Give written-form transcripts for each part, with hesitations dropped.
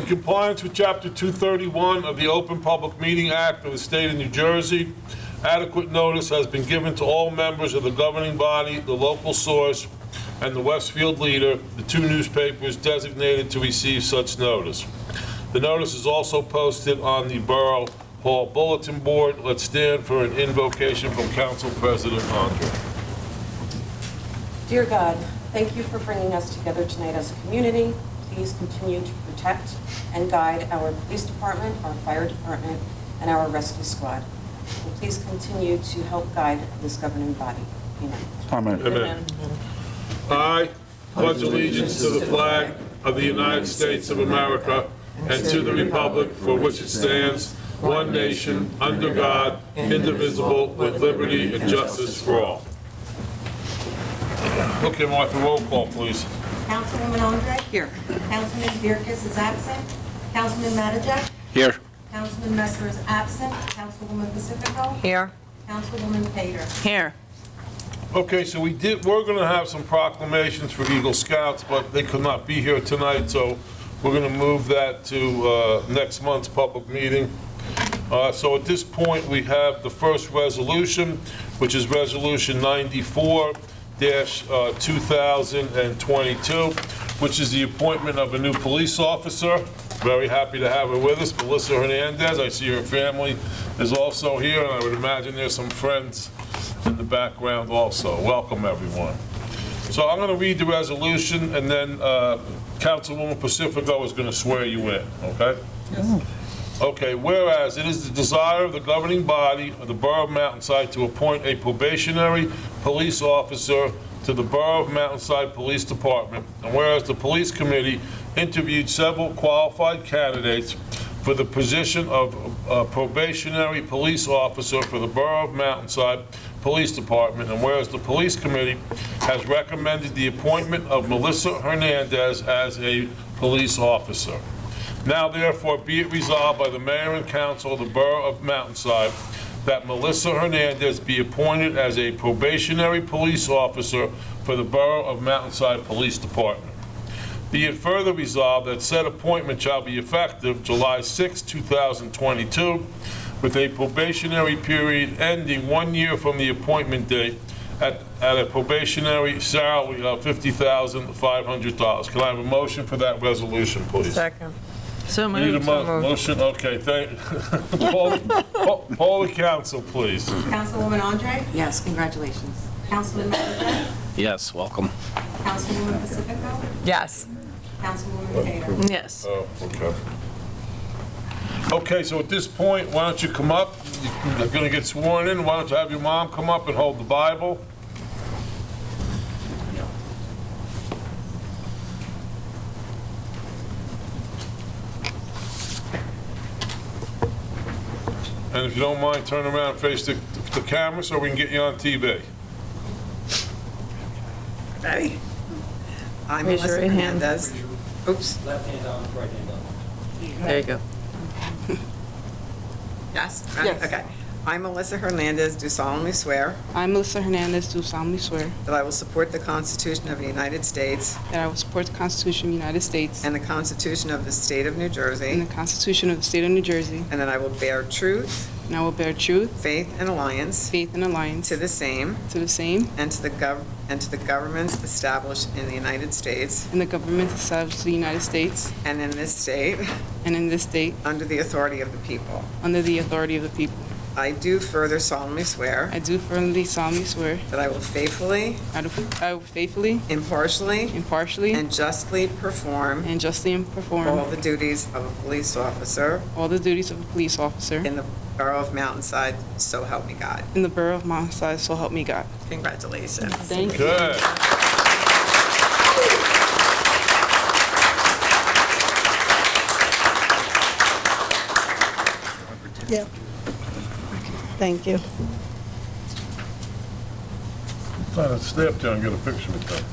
compliance with Chapter 231 of the Open Public Meeting Act of the State of New Jersey, adequate notice has been given to all members of the governing body, the local source, and the Westfield Leader, the two newspapers designated to receive such notice. The notice is also posted on the Borough Hall Bulletin Board. Let's stand for an invocation from Council President Andre. Dear God, thank you for bringing us together tonight as a community. Please continue to protect and guide our police department, our fire department, and our rescue squad. And please continue to help guide this governing body. Amen. Amen. Amen. I pledge allegiance to the flag of the United States of America and to the republic for which it stands, one nation, under God, indivisible, with liberty and justice for all. Okay, Martha, roll call, please. Councilwoman Andre? Here. Councilman Birkus is absent. Councilman Matijak? Here. Councilman Messer is absent. Councilwoman Pacifico? Here. Councilwoman Pater? Here. Okay, so we're going to have some proclamations for Eagle Scouts, but they could not be here tonight, so we're going to move that to next month's public meeting. So at this point, we have the first resolution, which is Resolution 94-2022, which is the appointment of a new police officer. Very happy to have her with us, Melissa Hernandez. I see her family is also here, and I would imagine there's some friends in the background also. Welcome, everyone. So I'm going to read the resolution, and then Councilwoman Pacifico is going to swear you in, okay? Yes. Okay, whereas it is the desire of the governing body of the Borough of Mountainside to appoint a probationary police officer to the Borough of Mountainside Police Department, and whereas the Police Committee interviewed several qualified candidates for the position of probationary police officer for the Borough of Mountainside Police Department, and whereas the Police Committee has recommended the appointment of Melissa Hernandez as a police officer. Now therefore be it resolved by the Mayor and Council of the Borough of Mountainside that Melissa Hernandez be appointed as a probationary police officer for the Borough of Mountainside Police Department. Be it further resolved that said appointment shall be effective July 6, 2022, with a probationary period ending 1 year from the appointment date at a probationary salary of $50,500. Can I have a motion for that resolution, please? Second. So Need a moved. So moved. motion? Okay, poll the council, please. Councilwoman Andre? Yes, congratulations. Councilman Matijak? Yes, welcome. Councilwoman Pacifico? Yes. Councilwoman Pater? Yes. Oh, okay. Okay, so at this point, why don't you come up? You're going to get sworn in. Why don't you have your mom come up and hold the Bible? And if you don't mind, turn around and face the camera so we can get you on TV. Ready? I'm Raise your Melissa right hand. Hernandez. Oops, Left hand down, right hand up. There you go. yes? Ready? Yes. Okay. I, Melissa Hernandez, do solemnly swear I, Melissa Hernandez, do solemnly swear that I will support the Constitution of the United States that I will support the Constitution of the United States and the Constitution of the State of New and Jersey, the Constitution of the State of New Jersey, and that I will bear truth, and I will bear truth, faith, and alliance faith, and alliance to the same to the same and to the governments established in the United States and the government established in the United States and in this state and in this state under the authority of the people. under the authority of the people. I do further solemnly swear I do firmly solemnly swear that I will faithfully, I will faithfully, impartially, impartially, and justly perform and justly perform all the duties of a police officer all the duties of a police officer in the Borough of Mountainside, so help me God. in the Borough of Mountainside, so help me God. Congratulations. Thank you. Good. Yeah. Thank you. Stay up there and get a picture with them.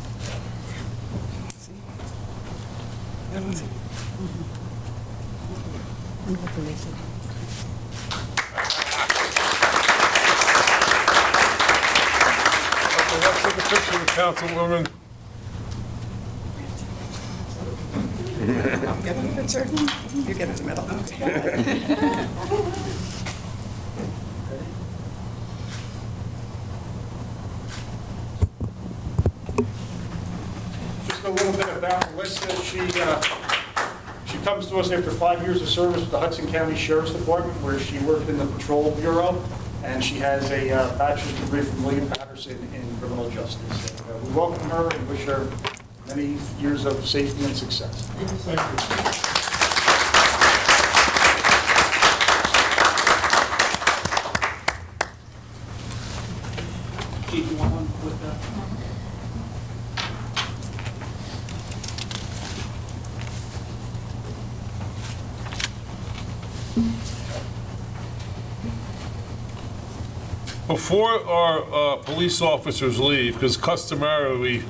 Okay, let's take a picture with Councilwoman. I'm getting the picture. You get in the middle. Just a little bit about Melissa. She comes to us after 5 years of service with the Hudson County Sheriff's Department, where she worked in the Patrol Bureau, and she has a bachelor's degree from William Patterson in criminal justice. And, we welcome her and wish her many years of safety and success. Thank you. Chief, you want one with that? Before our police officers leave, because customarily,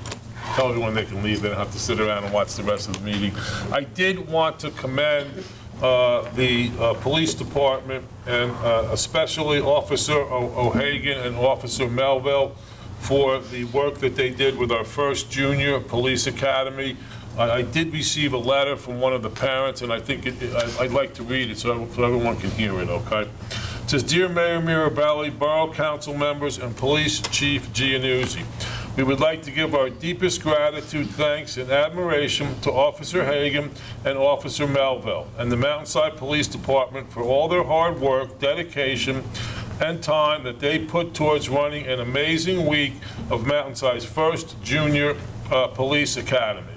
tell everyone they can leave, they don't have to sit around and watch the rest of the meeting, I did want to commend the police department and especially Officer O'Hagan and Officer Melville for the work that they did with our first junior police academy. I did receive a letter from one of the parents, and I think I'd like to read it so everyone can hear it, okay? It says, "Dear Mayor Mirabelli, Borough Council members, and Police Chief Giannuzzi, we would like to give our deepest gratitude, thanks, and admiration to Officer Hagan and Officer Melville and the Mountainside Police Department for all their hard work, dedication, and time that they put towards running an amazing week of Mountainside's first junior police academy.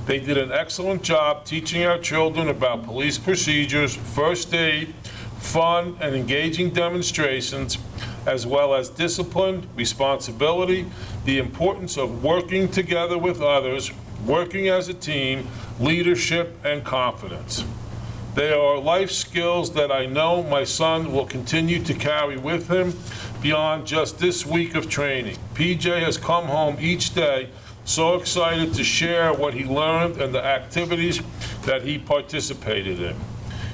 They did an excellent job teaching our children about police procedures, first aid, fun and engaging demonstrations, as well as discipline, responsibility, the importance of working together with others, working as a team, leadership, and confidence. They are life skills that I know my son will continue to carry with him beyond just this week of training. PJ has come home each day so excited to share what he learned and the activities that he participated in.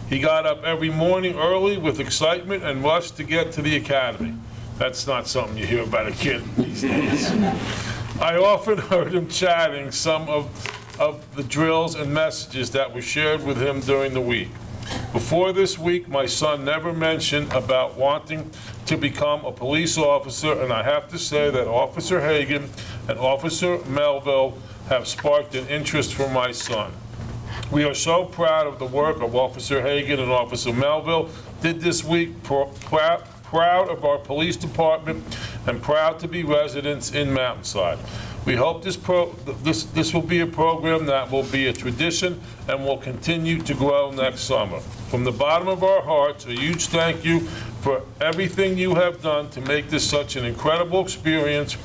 He got up every morning early with excitement and rushed to get to the academy." That's not something you hear about a kid these days. "I often heard him chatting some of the drills and messages that were shared with him during the week. Before this week, my son never mentioned about wanting to become a police officer, and I have to say that Officer Hagan and Officer Melville have sparked an interest for my son. We are so proud of the work of Officer Hagan and Officer Melville did this week, proud of our police department, and proud to be residents in Mountainside. We hope this will be a program that will be a tradition and will continue to grow next summer. From the bottom of our hearts, a huge thank you for everything you have done to make this such an incredible experience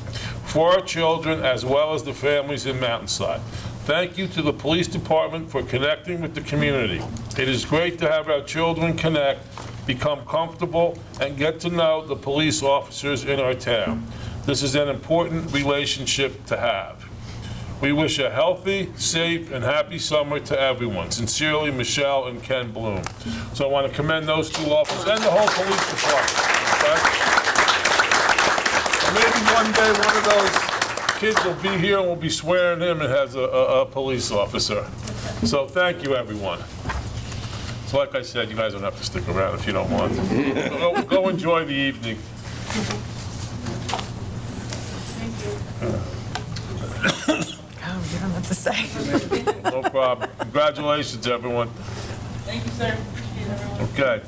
for our children as well as the families in Mountainside. Thank you to the police department for connecting with the community. It is great to have our children connect, become comfortable, and get to know the police officers in our town. This is an important relationship to have. We wish a healthy, safe, and happy summer to everyone. Sincerely, Michelle and Ken Bloom." So I want to commend those two officers and the whole police department. Okay? And maybe one day one of those kids will be here and we'll be swearing him and has a police officer. So thank you, everyone. So like I said, you guys don't have to stick around if you don't want to. Go enjoy the evening. Oh, you don't have to say. No problem. Congratulations, everyone. Thank you, sir. Appreciate everyone. Okay.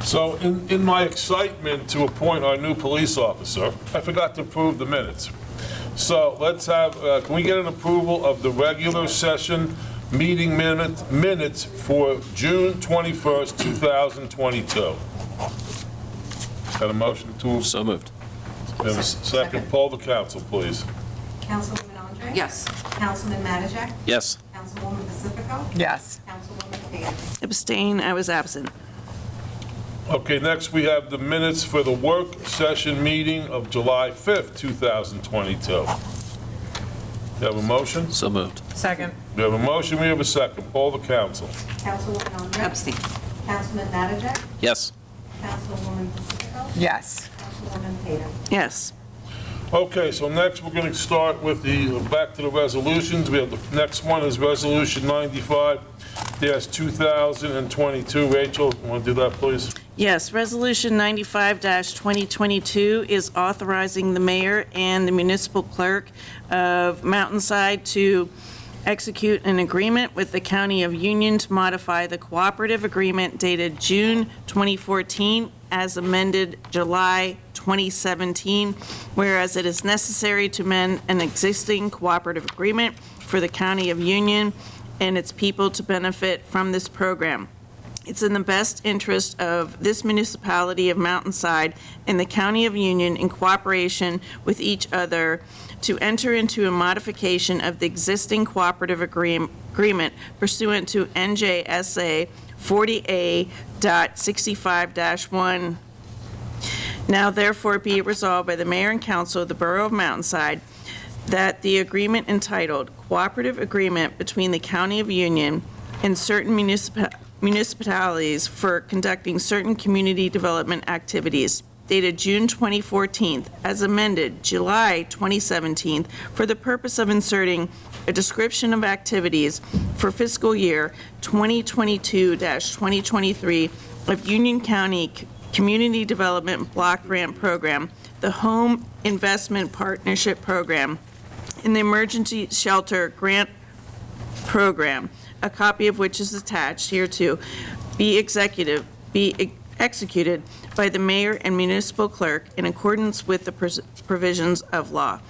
So in my excitement to appoint our new police officer, I forgot to approve the minutes. So let's have, can we get an approval of the regular session meeting minutes for June 21st, 2022? Got a motion to? So moved. Have a second. Poll the council, please. Councilwoman Andre? Yes. Councilman Matijak? Yes. Councilwoman Pacifico? Yes. Councilwoman Caden? Abstain, I was absent. Okay, next we have the minutes for the work session meeting of July 5th, 2022. You have a motion? So moved. Second. We have a motion, we have a second. Poll the council. Councilwoman Andre? Abstain. Councilman Matijak? Yes. Councilwoman Pacifico? Yes. Councilwoman Tatum? Yes. Okay, so next we're going to start with back to the resolutions. We have the next one is Resolution 95-2022. Rachel, you want to do that, please? Yes, Resolution 95-2022 is authorizing the mayor and the municipal clerk of Mountainside to execute an agreement with the County of Union to modify the cooperative agreement dated June 2014 as amended July 2017, whereas it is necessary to amend an existing cooperative agreement for the County of Union and its people to benefit from this program. It's in the best interest of this municipality of Mountainside and the County of Union in cooperation with each other to enter into a modification of the existing cooperative agreement pursuant to NJSA 40A.65-1. Now therefore be it resolved by the Mayor and Council of the Borough of Mountainside that the agreement entitled Cooperative Agreement between the County of Union and certain municipalities for conducting certain community development activities dated June 2014 as amended July 2017 for the purpose of inserting a description of activities for fiscal year 2022-2023 of Union County Community Development Block Grant Program, the Home Investment Partnership Program, and the Emergency Shelter Grant Program, a copy of which is attached hereto, be executed by the mayor and municipal clerk in accordance with the provisions of law.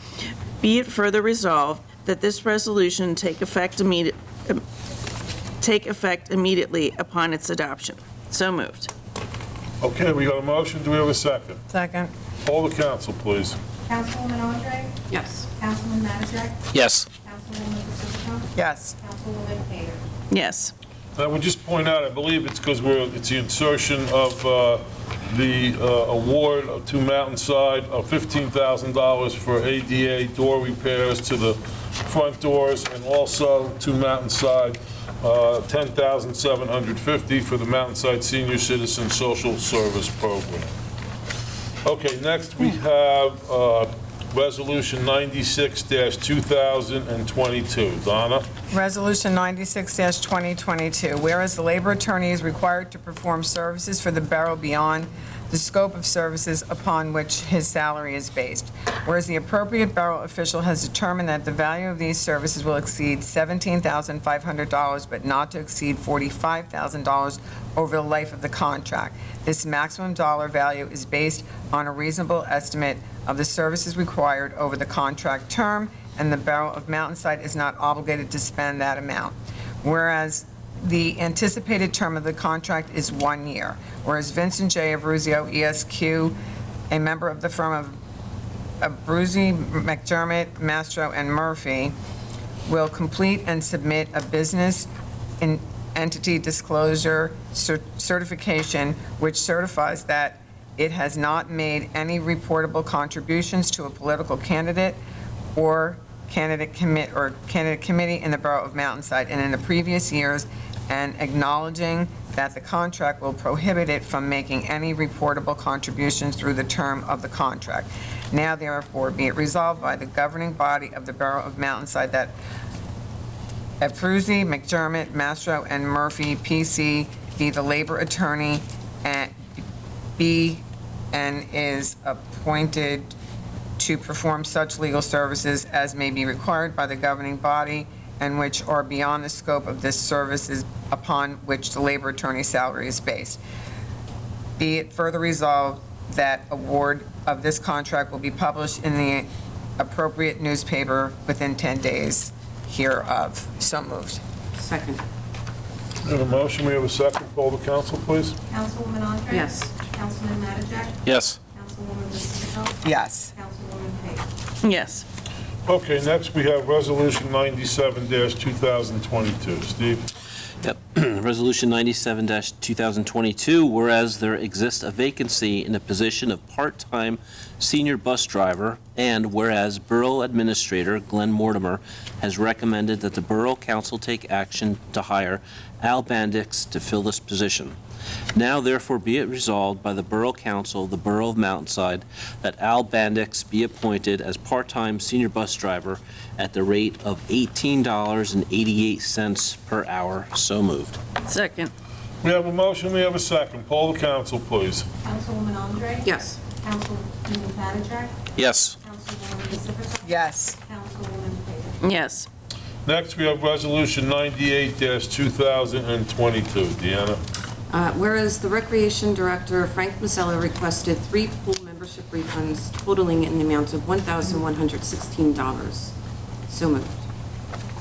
Be it further resolved that this resolution take effect immediately upon its adoption. So moved. Okay, we got a motion. Do we have a second? Second. Poll the council, please. Councilwoman Andre? Yes. Councilman Mattajak? Yes. Councilwoman Pacifico? Yes. Councilwoman Tatum? Yes. I would just point out, I believe it's because it's the insertion of the award to Mountainside of $15,000 for ADA door repairs to the front doors, and also to Mountainside, $10,750 for the Mountainside Senior Citizen Social Service Program. Okay, next we have Resolution 96-2022. Donna? Resolution 96-2022, whereas the labor attorney is required to perform services for the borough beyond the scope of services upon which his salary is based, whereas the appropriate borough official has determined that the value of these services will exceed $17,500, but not to exceed $45,000 over the life of the contract. This maximum dollar value is based on a reasonable estimate of the services required over the contract term, and the Borough of Mountainside is not obligated to spend that amount. Whereas the anticipated term of the contract is 1 year, whereas Vincent J. Abruzio, ESQ, a member of the firm of Abruzzi, McDermott, Mastro, and Murphy, will complete and submit a business entity disclosure certification which certifies that it has not made any reportable contributions to a political candidate or candidate committee in the Borough of Mountainside and in the previous years, and acknowledging that the contract will prohibit it from making any reportable contributions through the term of the contract. Now therefore be it resolved by the governing body of the Borough of Mountainside that Abruzzi, McDermott, Mastro, and Murphy, PC, be the labor attorney and is appointed to perform such legal services as may be required by the governing body and which are beyond the scope of this services upon which the labor attorney's salary is based. Be it further resolved that award of this contract will be published in the appropriate newspaper within 10 days hereof. So moved. Second. We have a motion, we have a second. Poll the council, please. Councilwoman Andre? Yes. Councilman Mattajak? Yes. Councilwoman Pacifico? Yes. Councilwoman Tatum? Yes. Okay, next we have Resolution 97-2022. Steve? Yep. Resolution 97-2022, whereas there exists a vacancy in a position of part-time senior bus driver, and whereas Borough Administrator Glenn Mortimer has recommended that the Borough Council take action to hire Al Bandix to fill this position. Now therefore be it resolved by the Borough Council of the Borough of Mountainside that Al Bandix be appointed as part-time senior bus driver at the rate of $18.88 per hour. So moved. Second. We have a motion, we have a second. Poll the council, please. Councilwoman Andre? Yes. Councilman Manager? Yes. Councilwoman Pacifico? Yes. Councilwoman Davis? Yes. Next, we have Resolution 98-2022. Deanna? Whereas the Recreation Director, Frank Mazzello, requested 3 pool membership refunds totaling in the amount of $1,116. So moved.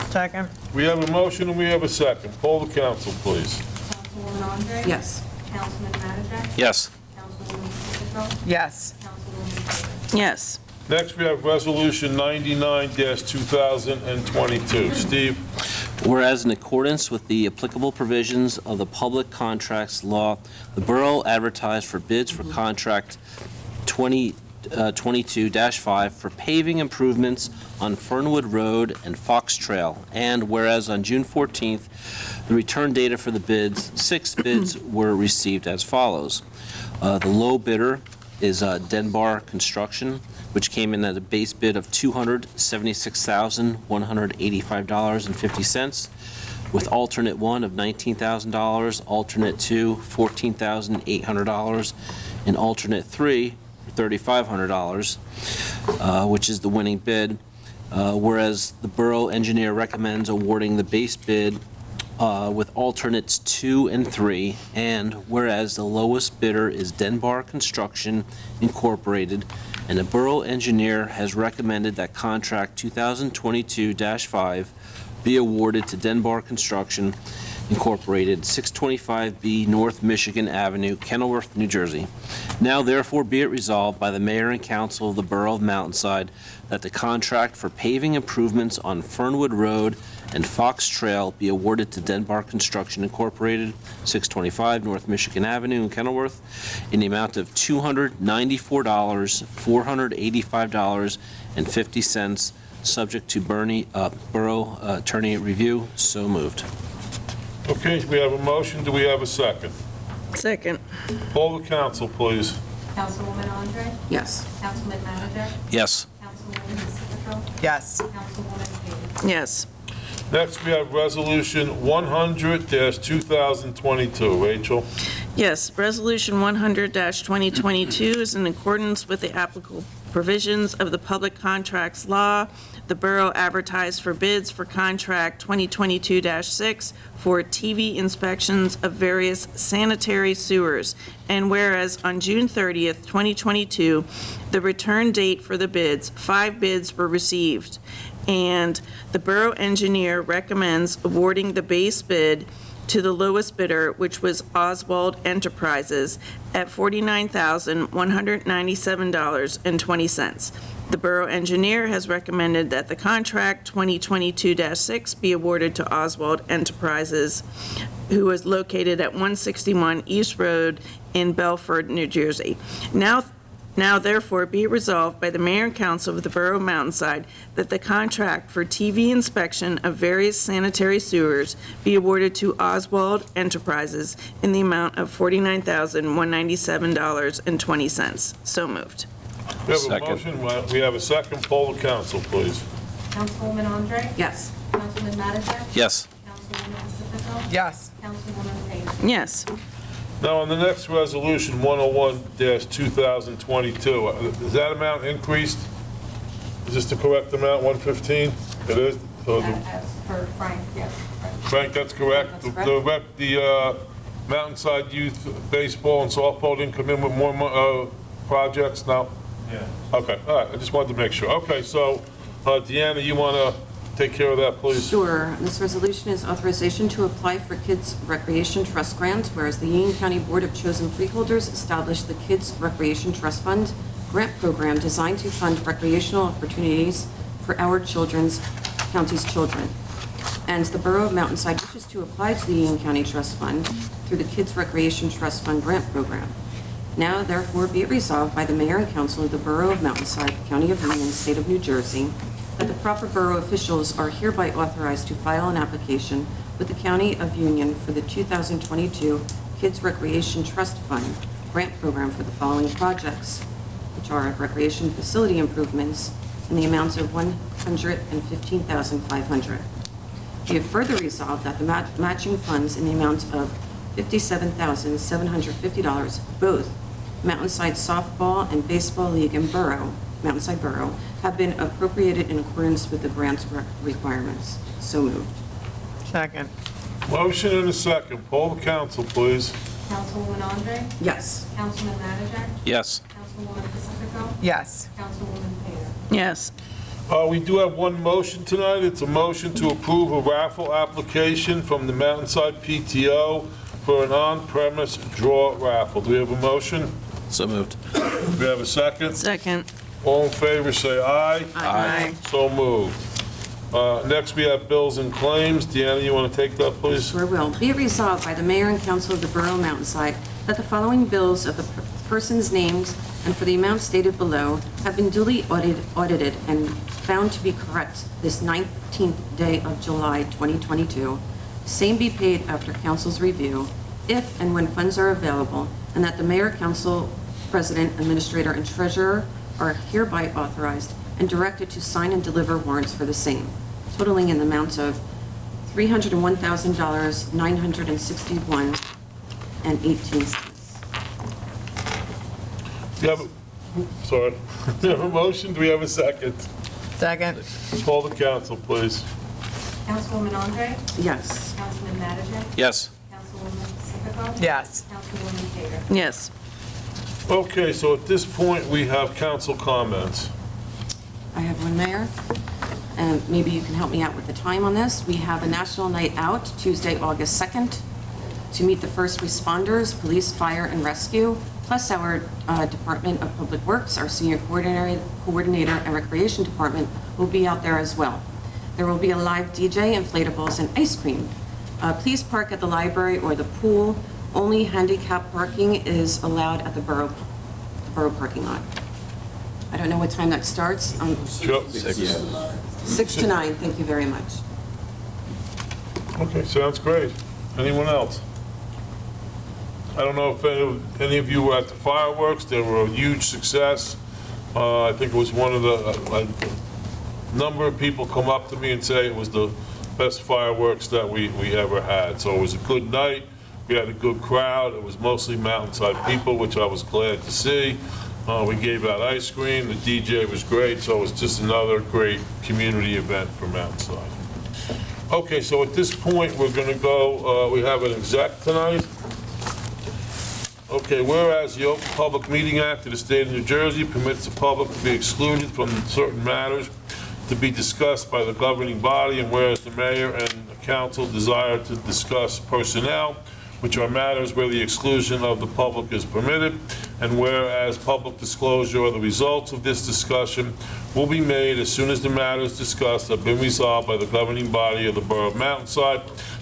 Second. We have a motion and we have a second. Poll the council, please. Councilwoman Andre? Yes. Councilman Manager? Yes. Councilwoman Pacifico? Yes. Councilwoman Davis? Yes. Next, we have Resolution 99-2022. Steve? Whereas in accordance with the applicable provisions of the Public Contracts Law, the Borough advertised for bids for contract 2022-5 for paving improvements on Fernwood Road and Fox Trail. And whereas on June 14th, the return data for the bids, 6 bids were received as follows. The low bidder is Denbar Construction, which came in at a base bid of $276,185.50, with alternate 1 of $19,000, alternate 2, $14,800, and alternate 3, $3,500, which is the winning bid. Whereas the borough engineer recommends awarding the base bid with alternates 2 and 3, and whereas the lowest bidder is Denbar Construction Incorporated, and the borough engineer has recommended that contract 2022-5 be awarded to Denbar Construction Incorporated, 625B North Michigan Avenue, Kenilworth, New Jersey. Now therefore be it resolved by the mayor and council of the Borough of Mountainside that the contract for paving improvements on Fernwood Road and Fox Trail be awarded to Denbar Construction Incorporated, 625 North Michigan Avenue in Kenilworth, in the amount of $294,485.50, subject to borough attorney review. So moved. Okay, we have a motion. Do we have a second? Second. Poll the council, please. Councilwoman Andre? Yes. Councilman Manager? Yes. Councilwoman Pacifico? Yes. Councilwoman Davis? Yes. Next, we have Resolution 100-2022. Rachel? Yes, Resolution 100-2022 is in accordance with the applicable provisions of the Public Contracts Law. The borough advertised for bids for contract 2022-6 for TV inspections of various sanitary sewers. And whereas on June 30th, 2022, the return date for the bids, 5 bids were received. And the borough engineer recommends awarding the base bid to the lowest bidder, which was Oswald Enterprises, at $49,197.20. The borough engineer has recommended that the contract 2022-6 be awarded to Oswald Enterprises, who is located at 161 East Road in Belford, New Jersey. Now therefore be resolved by the mayor and council of the Borough of Mountainside that the contract for TV inspection of various sanitary sewers be awarded to Oswald Enterprises in the amount of $49,197.20. So moved. We have Second. a motion. We have a second. Poll the council, please. Councilwoman Andre? Yes. Councilman Manager? Yes. Councilwoman Pacifico? Yes. Councilwoman Davis? Yes. Now, on the next resolution, 101-2022, is that amount increased? Is this the correct amount, 115? It is? As per Frank, yes. Frank, that's correct? That's correct. The Mountainside Youth Baseball and Softball didn't come in with more projects now? Yeah. Okay, all right, I just wanted to make sure. Okay, so Deanna, you want to take care of that, please? Sure. This resolution is authorization to apply for Kids Recreation Trust Grant, whereas the Union County Board of Chosen Freeholders established the Kids Recreation Trust Fund grant program designed to fund recreational opportunities for our county's children. And the Borough of Mountainside wishes to apply to the Union County Trust Fund through the Kids Recreation Trust Fund grant program. Now, therefore, be it resolved by the Mayor and Council of the Borough of Mountainside, County of Union, State of New Jersey, that the proper borough officials are hereby authorized to file an application with the County of Union for the 2022 Kids Recreation Trust Fund grant program for the following projects, which are recreation facility improvements in the amounts of $115,500. Be it further resolved that the matching funds in the amount of $57,750, both Mountainside Softball and Baseball League and Mountainside Borough, have been appropriated in accordance with the grant requirements. So moved. Second. Motion and a second. Poll the council, please. Councilwoman Andre? Yes. Councilman Manager? Yes. Councilwoman Pacifico? Yes. Councilwoman Payer? Yes. We do have one motion tonight. It's a motion to approve a raffle application from the Mountainside PTO for an on-premise draw raffle. Do we have a motion? So moved. Do we have a second? Second. All in favor, say aye. Aye. So moved. Next, we have bills and claims. Deanna, you want to take that, please? Sure will. Be it resolved by the mayor and council of the Borough of Mountainside that the following bills of the persons named and for the amount stated below have been duly audited and found to be correct this 19th day of July 2022. Same be paid after council's review, if and when funds are available, and that the mayor, council, president, administrator, and treasurer are hereby authorized and directed to sign and deliver warrants for the same, totaling in the amount of $301,961.18. Do you have, sorry. Do you have a motion? Do we have a second? Second. Call the council, please. Councilwoman Andre? Yes. Councilman Manager? Yes. Councilwoman Pacifico? Yes. Councilwoman Payer? Yes. Okay, so at this point, we have council comments. I have one, Mayor, and maybe you can help me out with the time on this. We have a National Night Out, Tuesday, August 2nd, to meet the first responders, police, fire, and rescue, plus our Department of Public Works, our senior coordinator, and recreation department will be out there as well. There will be a live DJ, inflatables, and ice cream. Please park at the library or the pool. Only handicap parking is allowed at the borough parking lot. I don't know what time that starts. Sure. 6 to 9, thank you very much. Okay, sounds great. Anyone else? I don't know if any of you were at the fireworks. They were a huge success. I think it was one of a number of people come up to me and say it was the best fireworks that we ever had. So it was a good night. We had a good crowd. It was mostly Mountainside people, which I was glad to see. We gave out ice cream. The DJ was great. So it was just another great community event for Mountainside. Okay, so at this point, we're going to go, we have an exec tonight. Okay, whereas the Open Public Meeting Act of the State of New Jersey permits the public to be excluded from certain matters to be discussed by the governing body, and whereas the mayor and the council desire to discuss personnel, which are matters where the exclusion of the public is permitted, and whereas public disclosure of the results of this discussion will be made as soon as the matters discussed have been resolved by the governing body of the Borough of Mountainside.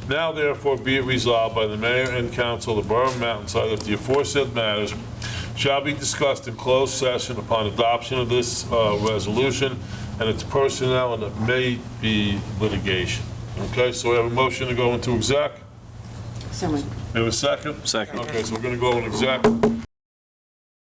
Now therefore be it resolved by the mayor and council of the Borough of Mountainside that the aforesaid matters shall be discussed in closed session upon adoption of this resolution, and its personnel, and it may be litigation. Okay, so we have a motion to go into exec. So moved. We have a second? Second. Okay, so we're going to go in exec.